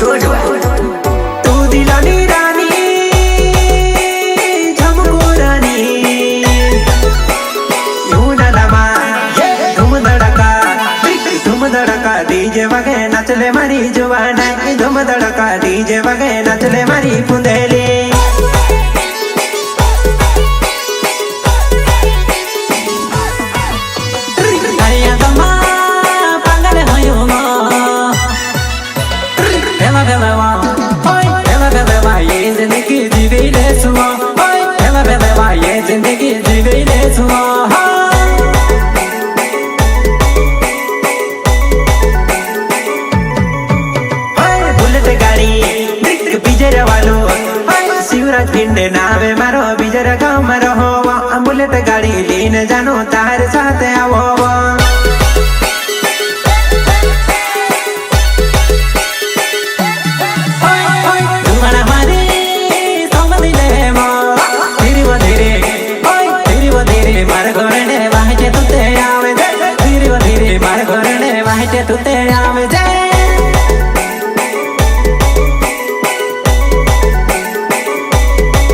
जोड़वा तू दिलानी रानी झमको रानी यूं न लमा धूम धड़का डीजे वगे नचले मारी जुवाना धूम धड़का डीजे वगे नचले मारी पुंदेली जिंदगी जीवे ले सुआ पहला पहला ये जिंदगी जीवे ले सुआ बुलेट गाड़ी बीजर वालो शिवराज पिंड नावे मारो बीजर गाँव में रहो बुलेट गाड़ी लेने जानो तार साथ आवो